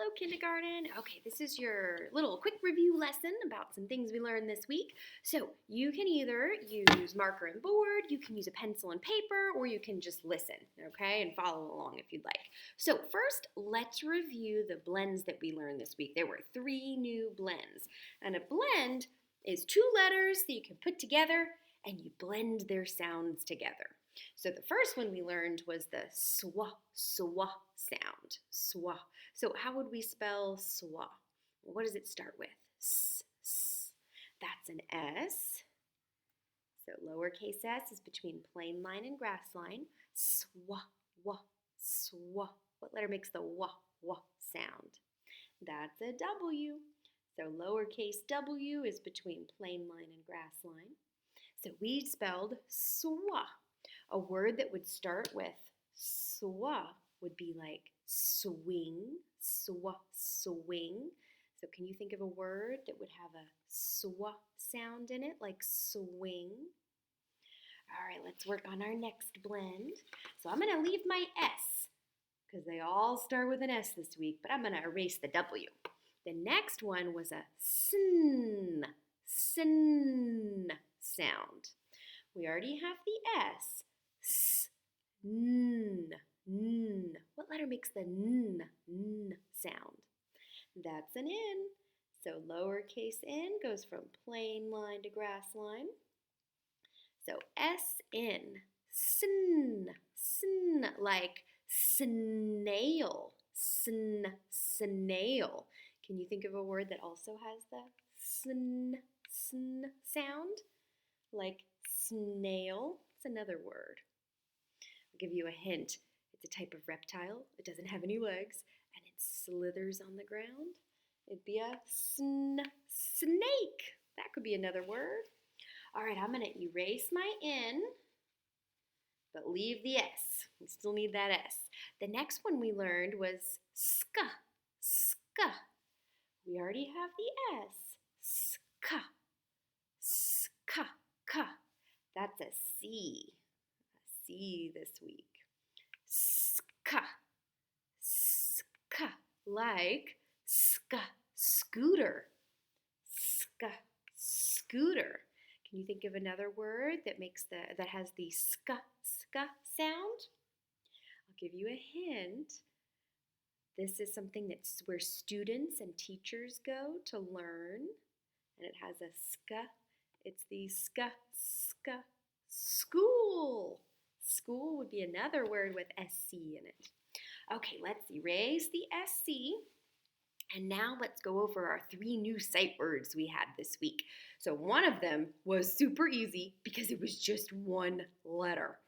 Hello, kindergarten. Okay, this is your little quick review lesson about some things we learned this week. So you can either use marker and board, you can use a pencil and paper, or you can just listen, okay, and follow along if you'd like. So first, let's review the blends that we learned this week. There were 3 new blends, and a blend is 2 letters that you can put together and you blend their sounds together. So the first one we learned was the swa sound. Swa. So how would we spell swa? What does it start with? S. That's an S. So lowercase s is between plain line and grass line. Swa, wa, swa. What letter makes the wa sound? That's a W. So lowercase w is between plain line and grass line. So we spelled swa. A word that would start with swa would be like swing, swing. So can you think of a word that would have a swa sound in it, like swing? All right, let's work on our next blend. So I'm going to leave my S because they all start with an S this week, but I'm going to erase the W. The next one was a sin sound. We already have the S. S, n. What letter makes the n sound? That's an N. So lowercase n goes from plain line to grass line. So S-N, sn, like snail, snail. Can you think of a word that also has the sn sound? Like snail. It's another word. I'll give you a hint. It's a type of reptile. It doesn't have any legs, and it slithers on the ground. It'd be a snake. That could be another word. All right, I'm going to erase my N, but leave the S. We still need that S. The next one we learned was ska. We already have the S. Ska. That's a C. A C this week. Ska. Like scooter. Scooter. Can you think of another word that has the ska sound? I'll give you a hint. This is something that's where students and teachers go to learn, and it has a ska. It's the ska. School. School would be another word with SC in it. Okay, let's erase the SC. And now let's go over our 3 new sight words we had this week. So one of them was super easy because it was just 1 letter.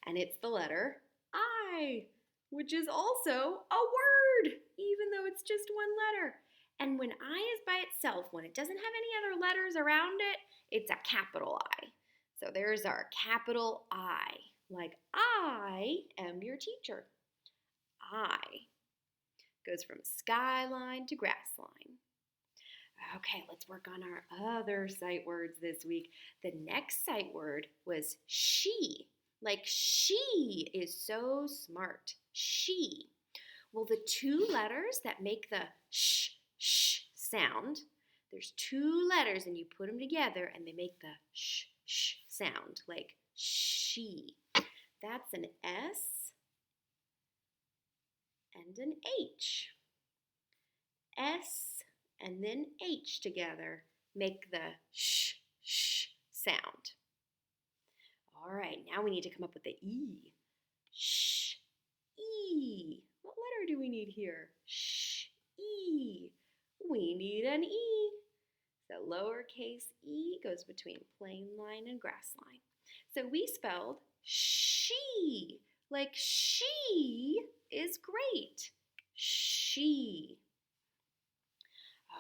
And it's the letter I, which is also a word, even though it's just 1 letter. And when I is by itself, when it doesn't have any other letters around it, it's a capital I. So there's our capital I, like I am your teacher. I goes from skyline to grass line. Okay, let's work on our other sight words this week. The next sight word was she. Like she is so smart. She. Well, the 2 letters that make the sh sound, there's 2 letters and you put them together and they make the sh sound, like she. That's an S and an H. S and then H together make the sh sound. All right, now we need to come up with the E. Sh, E. What letter do we need here? Sh, E. We need an E. So lowercase e goes between plain line and grass line. So we spelled she, like she is great. She.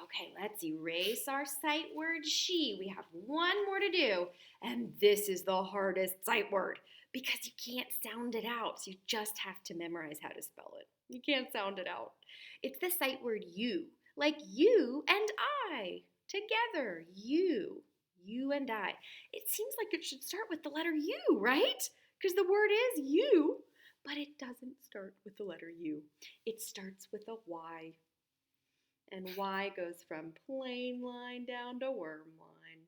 Okay, let's erase our sight word she. We have 1 more to do, and this is the hardest sight word because you can't sound it out, so you just have to memorize how to spell it. You can't sound it out. It's the sight word you, like you and I, together, you and I. It seems like it should start with the letter U, right? Because the word is you, but it doesn't start with the letter U. It starts with a Y. And Y goes from plain line down to worm line.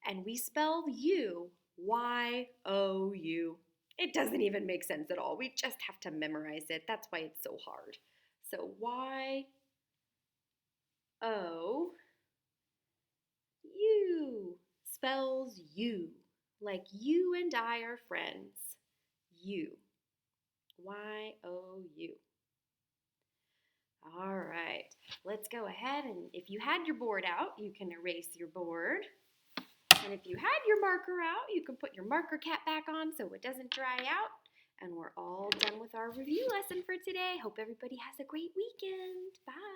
And we spell you, Y-O-U. It doesn't even make sense at all. We just have to memorize it. That's why it's so hard. So Y-O-U spells you, like you and I are friends. You. Y-O-U. All right, let's go ahead, and if you had your board out, you can erase your board. And if you had your marker out, you can put your marker cap back on so it doesn't dry out. And we're all done with our review lesson for today. Hope everybody has a great weekend. Bye.